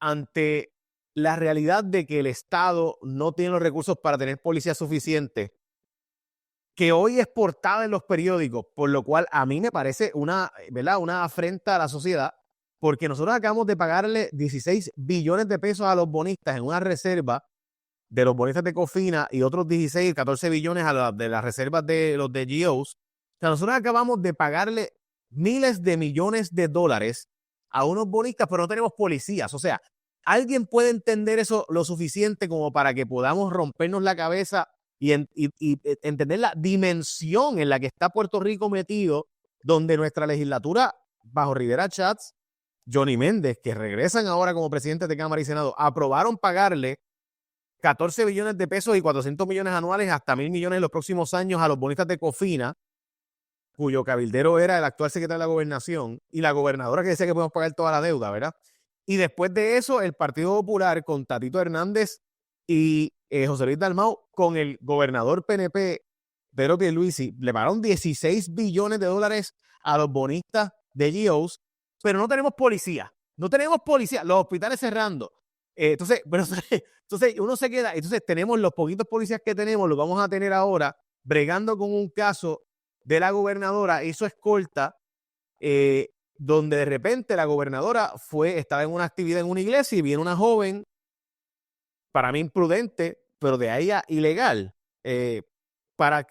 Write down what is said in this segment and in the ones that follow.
ante la realidad de que el Estado no tiene los recursos para tener policía suficiente, que hoy es portada en los periódicos, por lo cual a mí me parece ¿verdad?, una afrenta a la sociedad, porque nosotros acabamos de pagarle 16 billones de pesos a los bonistas en una reserva de los bonistas de Cofina y otros 16, 14 billones de las reservas de los de GOs. O sea, nosotros acabamos de pagarle miles de millones de dólares a unos bonistas, pero no tenemos policías. O sea, ¿alguien puede entender eso lo suficiente como para que podamos rompernos la cabeza y entender la dimensión en la que está Puerto Rico metido, donde nuestra legislatura, bajo Rivera Chats, Johnny Méndez, que regresan ahora como presidentes de Cámara y Senado, aprobaron pagarle 14 billones de pesos y 400 millones anuales, hasta 1,000 millones en los próximos años a los bonistas de Cofina, cuyo cabildero era el actual secretario de la Gobernación y la gobernadora que decía que podemos pagar toda la deuda, ¿verdad? Y después de eso, el Partido Popular con Tatito Hernández y José Luis Dalmau, con el gobernador PNP, Pedro Pierluisi, le pagaron 16 billones de dólares a los bonistas de GOs, pero no tenemos policía. No tenemos policía. Los hospitales cerrando. Entonces uno se queda. Entonces tenemos los poquitos policías que tenemos, los vamos a tener ahora bregando con un caso de la gobernadora, hizo escolta, donde de repente la gobernadora estaba en una actividad en una iglesia y viene una joven, para mí imprudente, pero de ahí a ilegal, para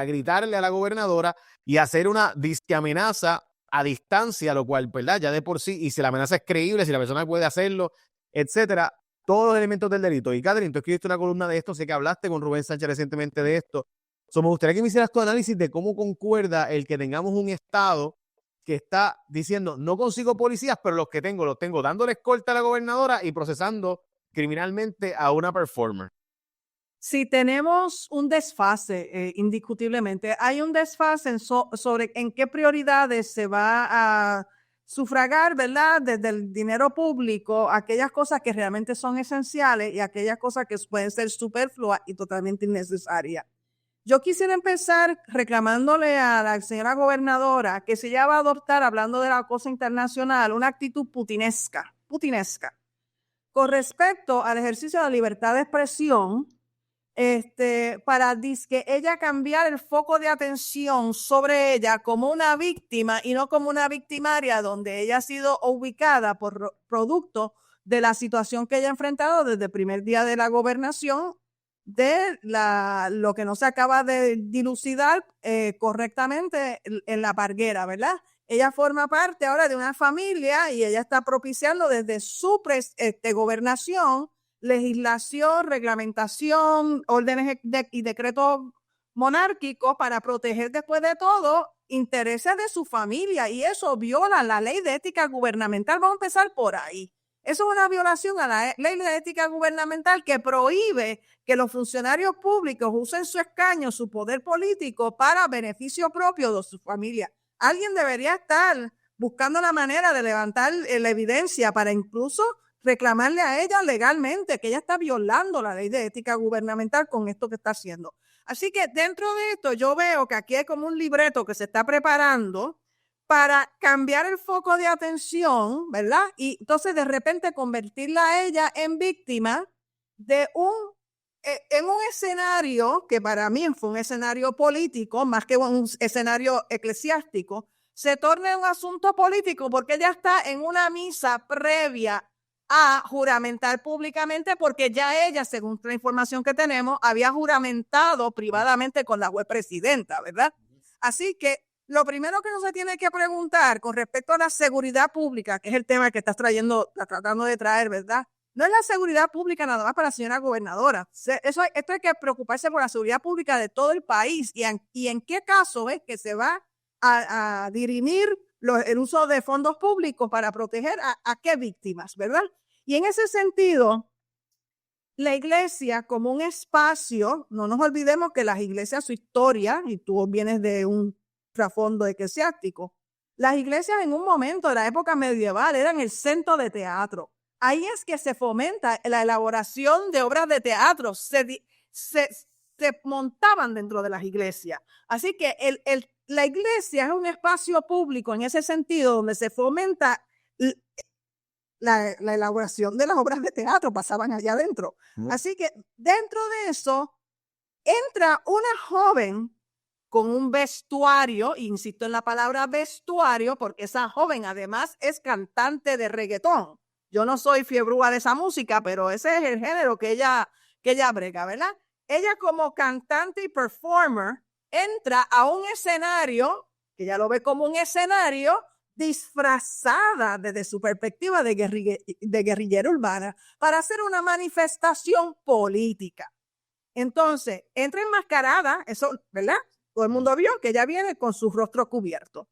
gritarle a la gobernadora y hacer una disque amenaza a distancia, lo cual, ¿verdad?, ya de por sí, y si la amenaza es creíble, si la persona puede hacerlo, etcétera, todos los elementos del delito. Y Catherine, tú escribiste una columna de esto, sé que hablaste con Rubén Sánchez recientemente de esto. Me gustaría que me hicieras tu análisis de cómo concuerda el que tengamos un Estado que está diciendo, no consigo policías, pero los tengo dándole escolta a la gobernadora y procesando criminalmente a una performer. Sí, tenemos un desfase, indiscutiblemente. Hay un desfase sobre en qué prioridades se va a sufragar, ¿verdad?, desde el dinero público, aquellas cosas que realmente son esenciales y aquellas cosas que pueden ser superfluas y totalmente innecesarias. Yo quisiera empezar reclamándole a la señora gobernadora que si ella va a adoptar, hablando de la cosa internacional, una actitud putinesca, con respecto al ejercicio de la libertad de expresión, para que ella cambiar el foco de atención sobre ella como una víctima y no como una victimaria, donde ella ha sido ubicada por producto de la situación que ella ha enfrentado desde el primer día de la gobernación, de lo que no se acaba de dilucidar correctamente en la parguera, ¿verdad? Ella forma parte ahora de una familia y ella está propiciando desde su gobernación legislación, reglamentación, órdenes y decretos monárquicos para proteger después de todo intereses de su familia, y eso viola la ley de ética gubernamental. Vamos a empezar por ahí. Eso es una violación a la ley de ética gubernamental que prohíbe que los funcionarios públicos usen su escaño, su poder político para beneficio propio de su familia. Alguien debería estar buscando la manera de levantar la evidencia para incluso reclamarle a ella legalmente que ella está violando la ley de ética gubernamental con esto que está haciendo. Así que dentro de esto yo veo que aquí hay como un libreto que se está preparando para cambiar el foco de atención, ¿verdad? Y entonces de repente convertirla a ella en víctima de en un escenario que para mí fue un escenario político más que un escenario eclesiástico, se torna un asunto político porque ella está en una misa previa a juramentar públicamente, porque ya ella, según la información que tenemos, había juramentado privadamente con la juez presidenta, ¿verdad? Así que lo primero que uno se tiene que preguntar con respecto a la seguridad pública, que es el tema que estás tratando de traer, ¿verdad? No es la seguridad pública nada más para la señora gobernadora. Esto hay que preocuparse por la seguridad pública de todo el país y en qué caso es que se va a dirimir el uso de fondos públicos para proteger a qué víctimas, ¿verdad? Y en ese sentido, la iglesia como un espacio, no nos olvidemos que las iglesias, su historia, y tú vienes de un trasfondo eclesiástico, las iglesias en un momento de la época medieval eran el centro de teatro. Ahí es que se fomenta la elaboración de obras de teatro, se montaban dentro de las iglesias. Así que la iglesia es un espacio público en ese sentido donde se fomenta la elaboración de las obras de teatro, pasaban allá adentro. Así que dentro de eso entra una joven con un vestuario, insisto en la palabra vestuario, porque esa joven además es cantante de reggaetón. Yo no soy fiebrúa de esa música, pero ese es el género que ella brega, ¿verdad? Ella como cantante y performer entra a un escenario, que ella lo ve como un escenario, disfrazada desde su perspectiva de guerrillera urbana para hacer una manifestación política. Entonces, entra enmascarada, eso, ¿verdad? Todo el mundo vio que ella viene con su rostro cubierto.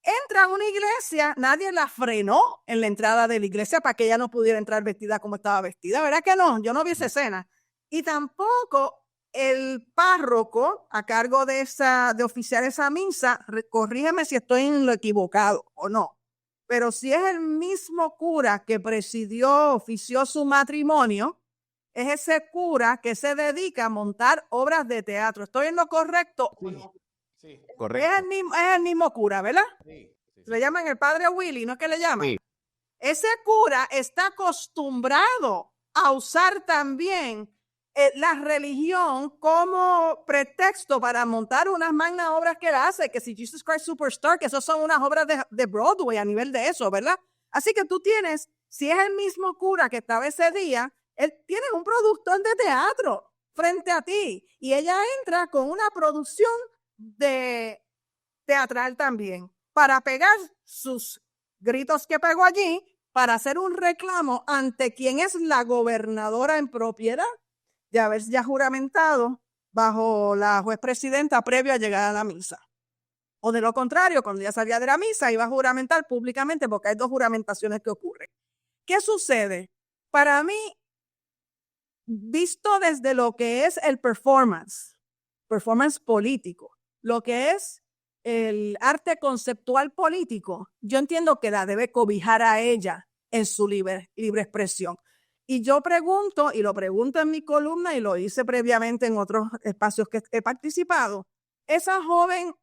Entra a una iglesia, nadie la frenó en la entrada de la iglesia para que ella no pudiera entrar vestida como estaba vestida, ¿verdad que no? Yo no vi esa escena. Y tampoco el párroco a cargo de oficiar esa misa, corrígeme si estoy en lo equivocado o no, pero si es el mismo cura que ofició su matrimonio, es ese cura que se dedica a montar obras de teatro. ¿Estoy en lo correcto? Sí, correcto. Es el mismo cura, ¿verdad? Sí. Le llaman el padre Willy, ¿no es que le llaman? Sí. Ese cura está acostumbrado a usar también la religión como pretexto para montar unas magnas obras que él hace, que si Jesus Christ Superstar, que esas son unas obras de Broadway a nivel de eso, ¿verdad? Así que tú tienes, si es el mismo cura que estaba ese día, él tiene un productor de teatro frente a ti y ella entra con una producción de teatral también para pegar sus gritos que pegó allí, para hacer un reclamo ante quien es la gobernadora en propiedad de haber ya juramentado bajo la juez presidenta previo a llegar a la misa. O de lo contrario, cuando ya salía de la misa, iba a juramentar públicamente porque hay dos juramentaciones que ocurren. ¿Qué sucede? Para mí, visto desde lo que es el performance político, lo que es el arte conceptual político, yo entiendo que la debe cobijar a ella en su libre expresión. Y yo pregunto, y lo pregunto en mi columna, y lo hice previamente en otros espacios que he participado, esa joven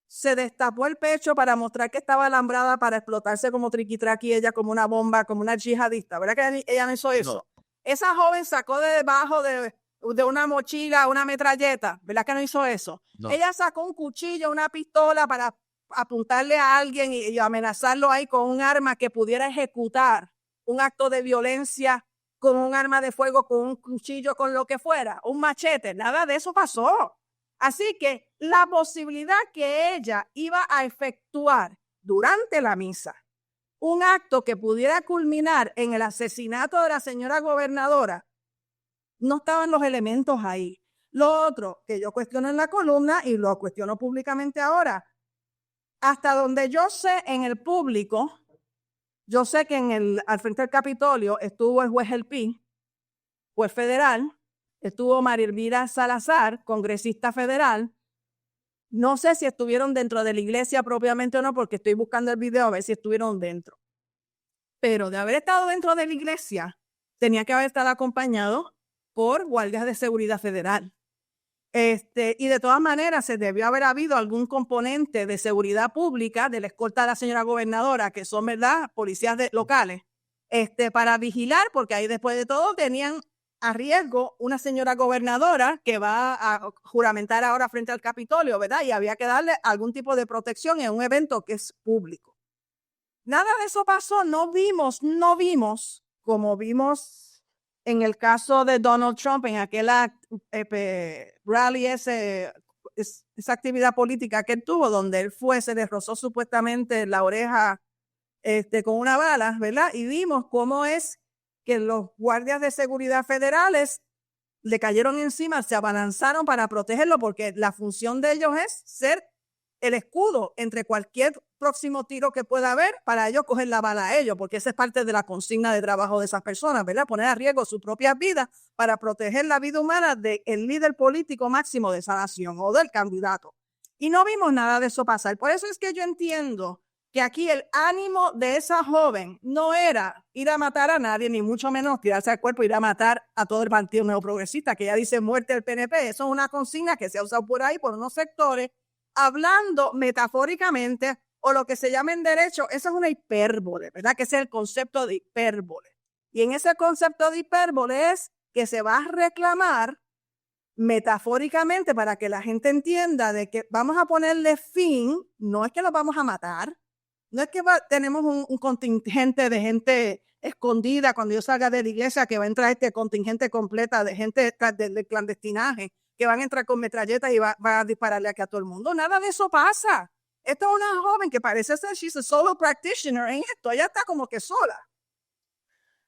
se destapó el pecho para mostrar que estaba alambrada para explotarse como triquitraqui, ella como una bomba, como una yihadista, ¿verdad que ella no hizo eso? No. Esa joven sacó de debajo de una mochila una metralleta, ¿verdad que no hizo eso? No. Ella sacó un cuchillo, una pistola para apuntarle a alguien y amenazarlo ahí con un arma que pudiera ejecutar un acto de violencia con un arma de fuego, con un cuchillo, con lo que fuera, un machete, nada de eso pasó. Así que la posibilidad que ella iba a efectuar durante la misa un acto que pudiera culminar en el asesinato de la señora gobernadora, no estaban los elementos ahí. Lo otro que yo cuestiono en la columna y lo cuestiono públicamente ahora, hasta donde yo sé en el público, yo sé que al frente del Capitolio estuvo el juez El Pi, juez federal, estuvo María Elvira Salazar, congresista federal. No sé si estuvieron dentro de la iglesia propiamente o no, porque estoy buscando el video a ver si estuvieron dentro. Pero de haber estado dentro de la iglesia, tenía que haber estado acompañado por guardias de seguridad federal. Y de todas maneras, se debió haber habido algún componente de seguridad pública de la escolta de la señora gobernadora, que son, ¿verdad?, policías locales, para vigilar, porque ahí después de todo tenían a riesgo una señora gobernadora que va a juramentar ahora frente al Capitolio, ¿verdad? Y había que darle algún tipo de protección en un evento que es público. Nada de eso pasó, no vimos, como vimos en el caso de Donald Trump, en aquel rally, esa actividad política que él tuvo, donde él se le rozó supuestamente la oreja con una bala, ¿verdad? Y vimos cómo es que los guardias de seguridad federales le cayeron encima, se abalanzaron para protegerlo, porque la función de ellos es ser el escudo entre cualquier próximo tiro que pueda haber, para ellos coger la bala a ellos, porque esa es parte de la consigna de trabajo de esas personas, ¿verdad? Poner a riesgo sus propias vidas para proteger la vida humana del líder político máximo de esa nación o del candidato. Y no vimos nada de eso pasar. Por eso es que yo entiendo que aquí el ánimo de esa joven no era ir a matar a nadie, ni mucho menos tirarse al cuerpo, ir a matar a todo el Partido Neoprogresista, que ya dice muerte del PNP. Eso es una consigna que se ha usado por ahí por unos sectores, hablando metafóricamente o lo que se llama en derecho, eso es una hipérbole, ¿verdad? Que ese es el concepto de hipérbole. Y en ese concepto de hipérbole es que se va a reclamar metafóricamente para que la gente entienda de que vamos a ponerle fin, no es que los vamos a matar, no es que tenemos un contingente de gente escondida cuando yo salga de la iglesia que va a entrar este contingente completa de gente de clandestinaje, que van a entrar con metralletas y va a dispararle aquí a todo el mundo. Nada de eso pasa. Esta es una joven que parece ser, she's a solo practitioner en esto, ella está como que sola.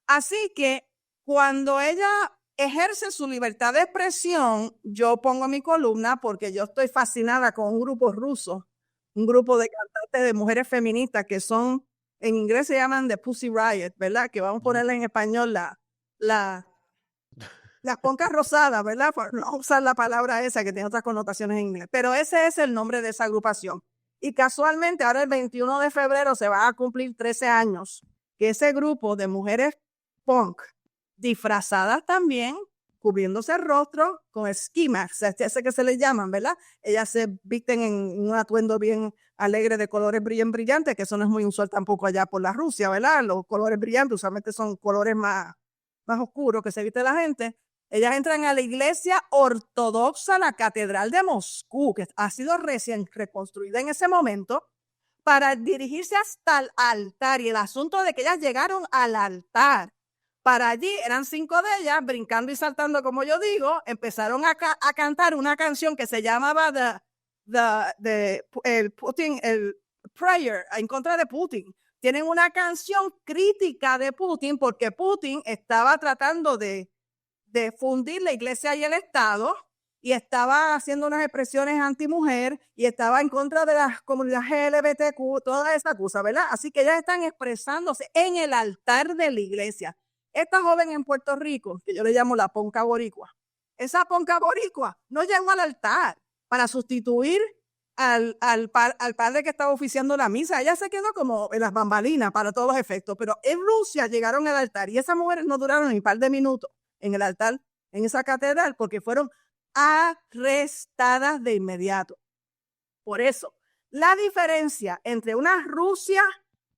Así que cuando ella ejerce su libertad de expresión, yo pongo mi columna porque yo estoy fascinada con un grupo ruso, un grupo de cantantes de mujeres feministas que son, en inglés se llaman The Pussy Riot, ¿verdad? Que vamos a ponerle en español las poncas rosadas, ¿verdad? Por no usar la palabra esa que tiene otras connotaciones en inglés. Pero ese es el nombre de esa agrupación. Y casualmente ahora el 21 de febrero se va a cumplir 13 años que ese grupo de mujeres punk, disfrazadas también, cubriéndose el rostro con ski masks, ese que se les llaman, ¿verdad? Ellas se visten en un atuendo bien alegre de colores brillantes, que eso no es muy usual tampoco allá por la Rusia, ¿verdad? Los colores brillantes usualmente son colores más oscuros que se viste la gente. Ellas entran a la iglesia ortodoxa, la Catedral de Moscú, que ha sido recién reconstruida en ese momento, para dirigirse hasta el altar. Y el asunto de que ellas llegaron al altar, para allí eran 5 de ellas, brincando y saltando, como yo digo, empezaron a cantar una canción que se llamaba el Prayer, en contra de Putin. Tienen una canción crítica de Putin porque Putin estaba tratando de fundir la iglesia y el Estado y estaba haciendo unas expresiones antimujer y estaba en contra de las comunidades LGBTQ, toda esa cosa, ¿verdad? Así que ellas están expresándose en el altar de la iglesia. Esta joven en Puerto Rico, que yo le llamo la ponca boricua, esa ponca boricua no llegó al altar para sustituir al padre que estaba oficiando la misa. Ella se quedó como en las bambalinas para todos los efectos, pero en Rusia llegaron al altar y esas mujeres no duraron ni un par de minutos en el altar, en esa catedral, porque fueron arrestadas de inmediato. Por eso, la diferencia entre una Rusia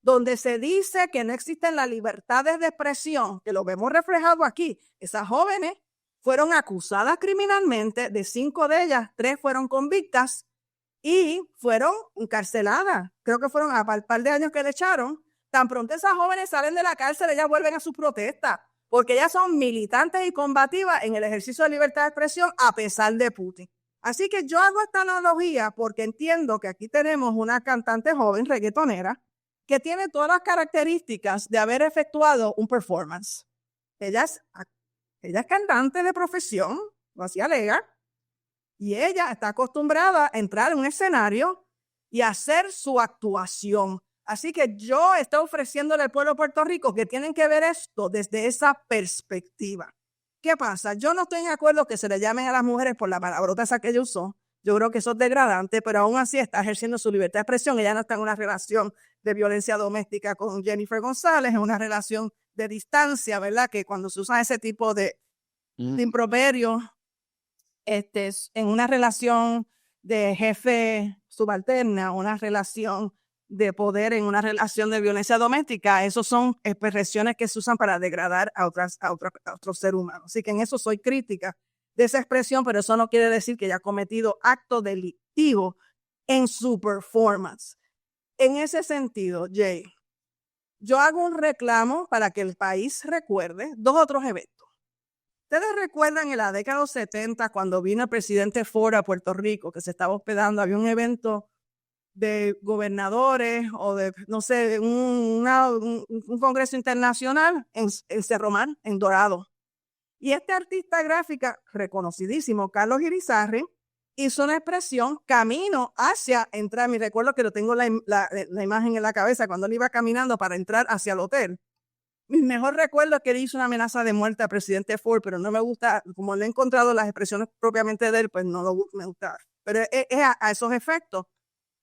donde se dice que no existen las libertades de expresión, que lo vemos reflejado aquí, esas jóvenes fueron acusadas criminalmente, de 5 de ellas, 3 fueron convictas y fueron encarceladas. Creo que fueron a par de años que le echaron. Tan pronto esas jóvenes salen de la cárcel, ellas vuelven a sus protestas, porque ellas son militantes y combativas en el ejercicio de libertad de expresión a pesar de Putin. Así que yo hago esta analogía porque entiendo que aquí tenemos una cantante joven, reggaetonera, que tiene todas las características de haber efectuado un performance. Ella es cantante de profesión, lo así alega, y ella está acostumbrada a entrar en un escenario y hacer su actuación. Así que yo estoy ofreciéndole al pueblo de Puerto Rico que tienen que ver esto desde esa perspectiva. ¿Qué pasa? Yo no estoy de acuerdo que se le llamen a las mujeres por la palabrota esa que ella usó. Yo creo que eso es degradante, pero aún así está ejerciendo su libertad de expresión. Ella no está en una relación de violencia doméstica con Jennifer González, es una relación de distancia, ¿verdad? Que cuando se usa ese tipo de improperios, en una relación de jefe subalterna, una relación de poder en una relación de violencia doméstica, esos son expresiones que se usan para degradar a otro ser humano. Así que en eso soy crítica de esa expresión, pero eso no quiere decir que haya cometido acto delictivo en su performance. En ese sentido, Jay, yo hago un reclamo para que el país recuerde 2 otros eventos. ¿Ustedes recuerdan en la década de los 70 cuando vino el presidente Ford a Puerto Rico, que se estaba hospedando? Había un evento de gobernadores o de, no sé, un congreso internacional en Cerro Mar, en Dorado. Y este artista gráfica reconocidísimo, Carlos Irizarry, hizo una expresión camino hacia entrar. Me recuerdo que lo tengo la imagen en la cabeza cuando él iba caminando para entrar hacia el hotel. Mi mejor recuerdo es que él hizo una amenaza de muerte al presidente Ford, pero no me gusta, como le he encontrado las expresiones propiamente de él, pues no me gusta. Pero es a esos efectos.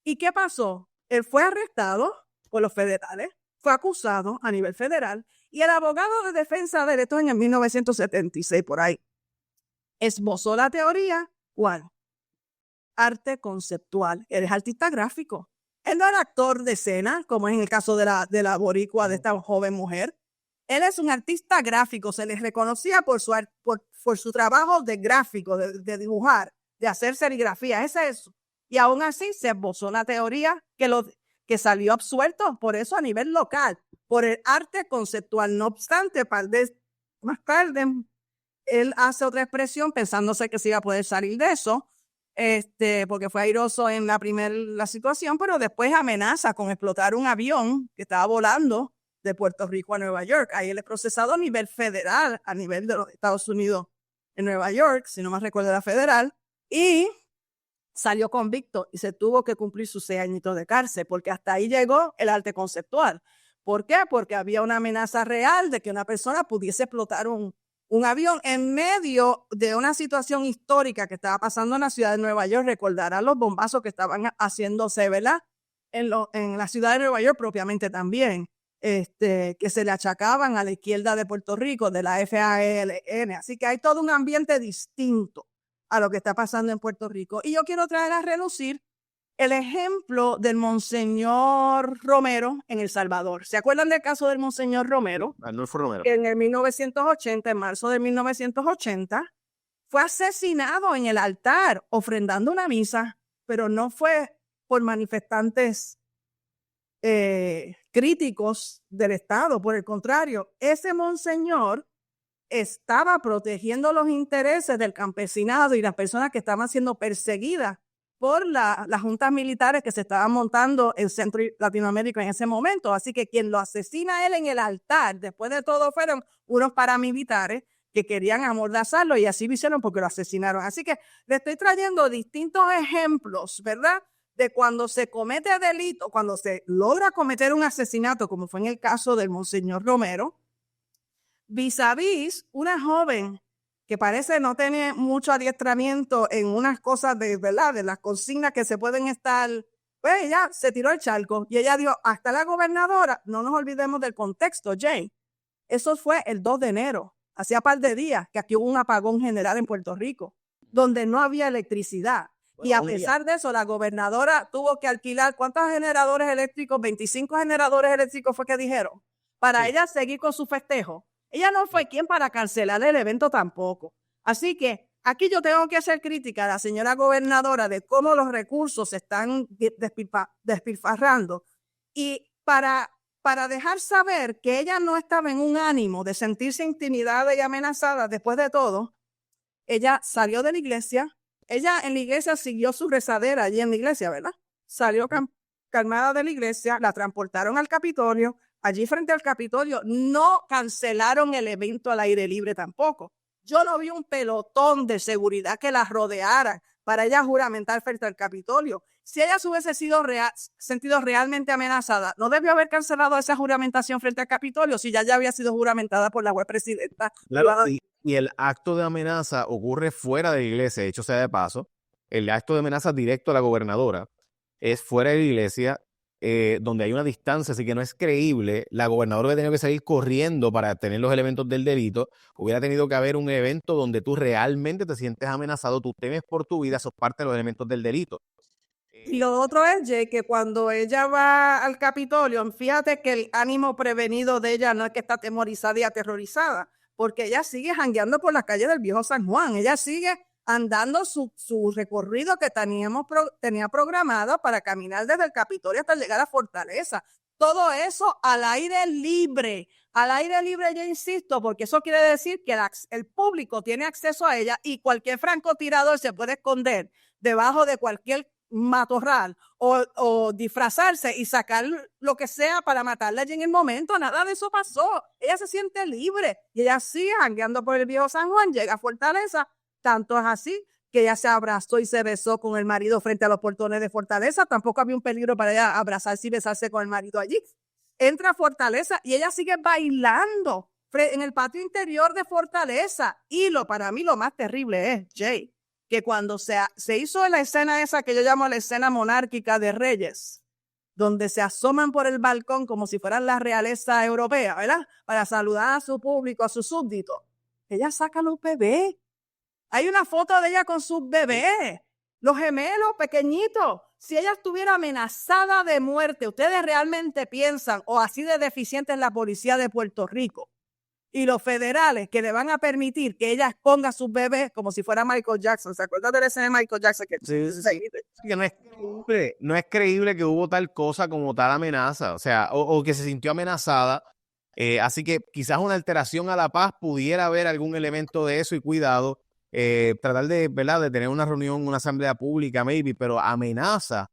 ¿Y qué pasó? Él fue arrestado por los federales, fue acusado a nivel federal, y el abogado de defensa de él, esto en el 1976, por ahí, esbozó la teoría, ¿cuál? Arte conceptual. Él es artista gráfico. Él no era actor de escena, como es en el caso de la boricua, de esta joven mujer. Él es un artista gráfico, se le reconocía por su trabajo de gráfico, de dibujar, de hacer serigrafía, es eso. Y aún así se esbozó una teoría que salió absuelto por eso a nivel local, por el arte conceptual. No obstante, más tarde, él hace otra expresión pensándose que se iba a poder salir de eso, porque fue airoso en la situación, pero después amenaza con explotar un avión que estaba volando de Puerto Rico a Nueva York. Ahí él es procesado a nivel federal, a nivel de los Estados Unidos en Nueva York, si no me recuerdo la federal, y salió convicto y se tuvo que cumplir sus 6 añitos de cárcel, porque hasta ahí llegó el arte conceptual. ¿Por qué? Porque había una amenaza real de que una persona pudiese explotar un avión en medio de una situación histórica que estaba pasando en la ciudad de Nueva York. Recordarán los bombazos que estaban haciéndose, ¿verdad? En la ciudad de Nueva York propiamente también, que se le achacaban a la izquierda de Puerto Rico, de la FALN. Así que hay todo un ambiente distinto a lo que está pasando en Puerto Rico. Y yo quiero traer a relucir el ejemplo del Monseñor Romero en El Salvador. ¿Se acuerdan del caso del Monseñor Romero? Arnulfo Romero. Que en el 1980, en marzo de 1980, fue asesinado en el altar ofrendando una misa, pero no fue por manifestantes críticos del Estado. Por el contrario, ese monseñor estaba protegiendo los intereses del campesinado y las personas que estaban siendo perseguidas por las juntas militares que se estaban montando en Centro y Latinoamérica en ese momento. Así que quien lo asesina a él en el altar, después de todo, fueron unos paramilitares que querían amordazarlo y así lo hicieron porque lo asesinaron. Así que le estoy trayendo distintos ejemplos, ¿verdad? De cuando se comete delito, cuando se logra cometer un asesinato, como fue en el caso del Monseñor Romero, vis a vis una joven que parece no tener mucho adiestramiento en unas cosas de verdad, de las consignas que se pueden estar, pues ella se tiró el charco y ella dijo, hasta la gobernadora, no nos olvidemos del contexto, Jane. Eso fue el 2 de enero, hacía par de días que aquí hubo un apagón general en Puerto Rico, donde no había electricidad. Y a pesar de eso, la gobernadora tuvo que alquilar, ¿cuántos generadores eléctricos? 25 generadores eléctricos fue que dijeron, para ella seguir con su festejo. Ella no fue quien para cancelar el evento tampoco. Así que aquí yo tengo que hacer crítica a la señora gobernadora de cómo los recursos se están despilfarrando. Y para dejar saber que ella no estaba en un ánimo de sentirse intimidada y amenazada después de todo, ella salió de la iglesia. Ella en la iglesia siguió su rezadera allí en la iglesia, ¿verdad? Salió calmada de la iglesia, la transportaron al Capitolio. Allí frente al Capitolio no cancelaron el evento al aire libre tampoco. Yo no vi un pelotón de seguridad que la rodeara para ella juramentar frente al Capitolio. Si ella se hubiese sentido realmente amenazada, no debió haber cancelado esa juramentación frente al Capitolio si ya había sido juramentada por la juez presidenta. Claro, y el acto de amenaza ocurre fuera de la iglesia, de hecho sea de paso. El acto de amenaza directo a la gobernadora es fuera de la iglesia, donde hay una distancia, así que no es creíble. La gobernadora hubiera tenido que salir corriendo para tener los elementos del delito. Hubiera tenido que haber un evento donde tú realmente te sientes amenazado, tú temes por tu vida, sos parte de los elementos del delito. Y lo otro es, Jay, que cuando ella va al Capitolio, fíjate que el ánimo prevenido de ella no es que está atemorizada y aterrorizada, porque ella sigue jangueando por las calles del viejo San Juan. Ella sigue andando su recorrido que tenía programado para caminar desde el Capitolio hasta llegar a Fortaleza. Todo eso al aire libre. Al aire libre, yo insisto, porque eso quiere decir que el público tiene acceso a ella y cualquier francotirador se puede esconder debajo de cualquier matorral o disfrazarse y sacar lo que sea para matarla allí en el momento. Nada de eso pasó. Ella se siente libre y ella sigue jangueando por el viejo San Juan, llega a Fortaleza. Tanto es así que ella se abrazó y se besó con el marido frente a los portones de Fortaleza. Tampoco había un peligro para ella abrazarse y besarse con el marido allí. Entra a Fortaleza y ella sigue bailando en el patio interior de Fortaleza. Y para mí lo más terrible es, Jay, que cuando se hizo la escena esa que yo llamo la escena monárquica de Reyes, donde se asoman por el balcón como si fueran la realeza europea, ¿verdad? Para saludar a su público, a sus súbditos. Ella saca a los bebés. Hay una foto de ella con sus bebés. Los gemelos pequeñitos, si ella estuviera amenazada de muerte, ¿ustedes realmente piensan, o así de deficiente es la policía de Puerto Rico y los federales, que le van a permitir que ella esconda a sus bebés como si fuera Michael Jackson? ¿Se acuerdan de la escena de Michael Jackson? Sí. Que no es creíble que hubo tal cosa como tal amenaza, o sea, o que se sintió amenazada. Así que quizás una alteración a la paz pudiera haber algún elemento de eso y cuidado. Tratar de, ¿verdad?, de tener una reunión, una asamblea pública, maybe, pero amenaza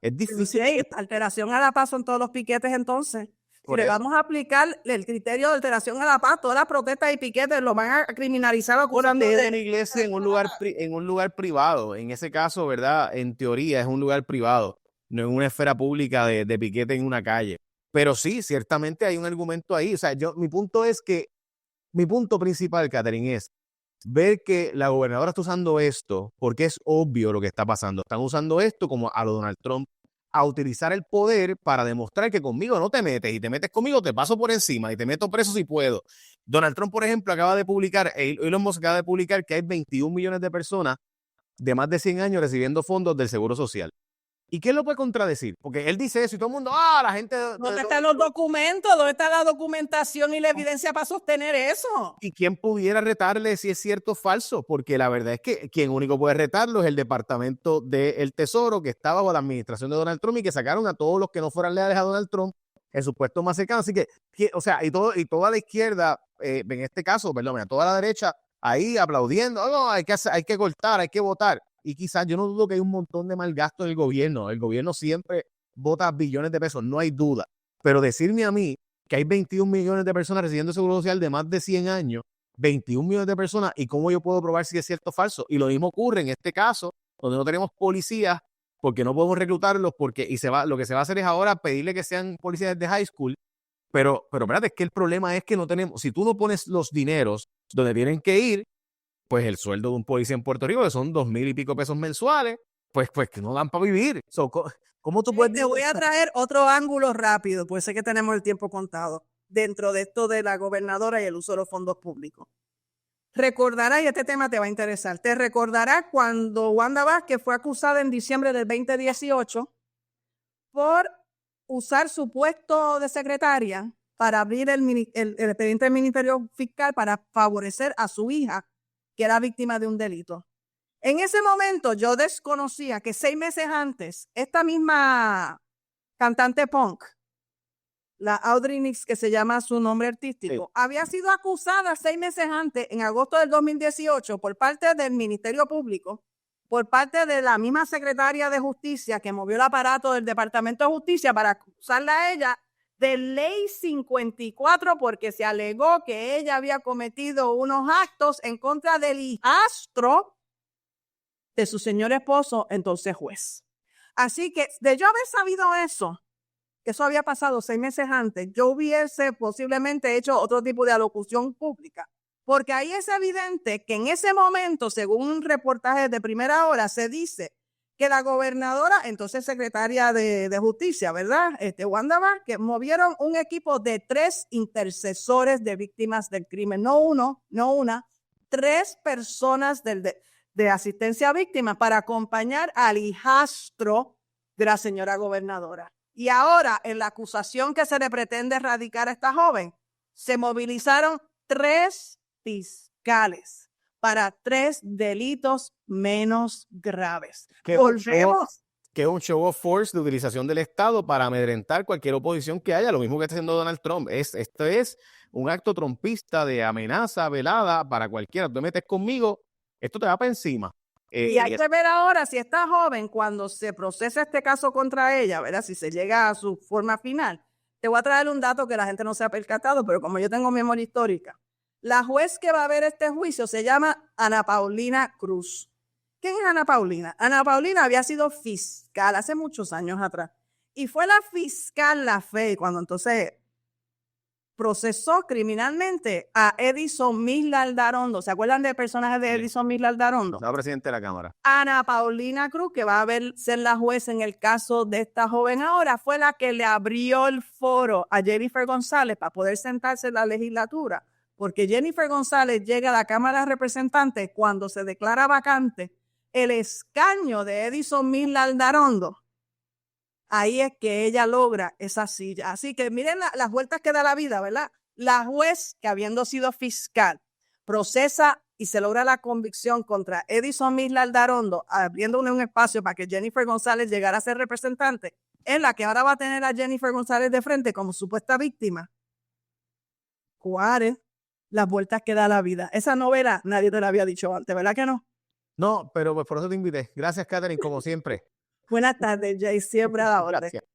es difícil. Sí, alteración a la paz son todos los piquetes entonces. Si le vamos a aplicar el criterio de alteración a la paz, todas las protestas y piquetes lo van a criminalizar. Hablando de una iglesia en un lugar privado, en ese caso, ¿verdad? En teoría es un lugar privado, no en una esfera pública de piquete en una calle. Pero sí, ciertamente hay un argumento ahí. O sea, mi punto principal, Catherine, es ver que la gobernadora está usando esto, porque es obvio lo que está pasando. Están usando esto como a lo Donald Trump, a utilizar el poder para demostrar que conmigo no te metes, y te metes conmigo, te paso por encima y te meto preso si puedo. Donald Trump, por ejemplo, acaba de publicar, Elon Musk acaba de publicar que hay 21 millones de personas de más de 100 años recibiendo fondos del Seguro Social. ¿Y quién lo puede contradecir? Porque él dice eso y todo el mundo, la gente... ¿Dónde están los documentos? ¿Dónde está la documentación y la evidencia para sostener eso? ¿Y quién pudiera retarle si es cierto o falso? Porque la verdad es que quien único puede retarlo es el Departamento del Tesoro, que está bajo la administración de Donald Trump y que sacaron a todos los que no fueran leales a Donald Trump en su puesto más cercano. Así que, o sea, y toda la izquierda, en este caso, perdón, toda la derecha, ahí aplaudiendo, no, hay que cortar, hay que votar. Y quizás yo no dudo que hay un montón de mal gasto en el gobierno. El gobierno siempre vota billones de pesos, no hay duda. Pero decirme a mí que hay 21 millones de personas recibiendo seguro social de más de 100 años, 21 millones de personas, ¿y cómo yo puedo probar si es cierto o falso? Y lo mismo ocurre en este caso, donde no tenemos policías, porque no podemos reclutarlos, lo que se va a hacer es ahora pedirle que sean policías de high school. Pero espérate, es que el problema es que no tenemos, si tú no pones los dineros donde tienen que ir, pues el sueldo de un policía en Puerto Rico, que son 2,000 y pico pesos mensuales, pues que no dan para vivir. ¿Cómo tú puedes...? Te voy a traer otro ángulo rápido, pues sé que tenemos el tiempo contado, dentro de esto de la gobernadora y el uso de los fondos públicos. Recordarás, y este tema te va a interesar, te recordarás cuando Wanda Vázquez fue acusada en diciembre del 2018 por usar su puesto de secretaria para abrir el expediente del Ministerio Fiscal para favorecer a su hija, que era víctima de un delito. En ese momento yo desconocía que 6 meses antes, esta misma cantante punk, la Audrey Nix, que se llama su nombre artístico, sí, había sido acusada 6 meses antes, en agosto del 2018, por parte del Ministerio Público, por parte de la misma secretaria de Justicia que movió el aparato del Departamento de Justicia para acusarla a ella de Ley 54, porque se alegó que ella había cometido unos actos en contra del hijastro de su señor esposo, entonces juez. Así que de yo haber sabido eso, que eso había pasado 6 meses antes, yo hubiese posiblemente hecho otro tipo de alocución pública, porque ahí es evidente que en ese momento, según un reportaje de primera hora, se dice que la gobernadora, entonces secretaria de Justicia, ¿verdad? Wanda Vázquez, movieron un equipo de 3 intercesores de víctimas del crimen, no uno, no una, 3 personas de asistencia a víctimas para acompañar al hijastro de la señora gobernadora. Y ahora, en la acusación que se le pretende erradicar a esta joven, se movilizaron 3 fiscales para 3 delitos menos graves. Volvemos. Que es un show of force de utilización del Estado para amedrentar cualquier oposición que haya, lo mismo que está haciendo Donald Trump. Esto es un acto trumpista de amenaza velada para cualquiera. Tú te metes conmigo, esto te va para encima. Y hay que ver ahora si esta joven, cuando se procesa este caso contra ella, ¿verdad? Si se llega a su forma final, te voy a traer un dato que la gente no se ha percatado, pero como yo tengo memoria histórica, la juez que va a ver este juicio se llama Ana Paulina Cruz. ¿Quién es Ana Paulina? Ana Paulina había sido fiscal hace muchos años atrás y fue la fiscal Lafey cuando entonces procesó criminalmente a Edison Misla Aldarondo. ¿Se acuerdan del personaje de Edison Misla Aldarondo? La presidenta de la Cámara. Ana Paulina Cruz, que va a ser la juez en el caso de esta joven ahora, fue la que le abrió el foro a Jennifer González para poder sentarse en la legislatura, porque Jennifer González llega a la Cámara de Representantes cuando se declara vacante el escaño de Edison Mila Aldarondo, ahí es que ella logra esa silla. Así que miren las vueltas que da la vida, ¿verdad? La juez, que habiendo sido fiscal, procesa y se logra la convicción contra Edison Mila Aldarondo, abriéndole un espacio para que Jennifer González llegara a ser representante, en la que ahora va a tener a Jennifer González de frente como supuesta víctima. Juárez, las vueltas que da la vida. Esa novela nadie te la había dicho antes, ¿verdad que no? No, pero pues por eso te invité. Gracias, Catherine, como siempre. Buenas tardes, Jay. Siempre a la orden. Gracias.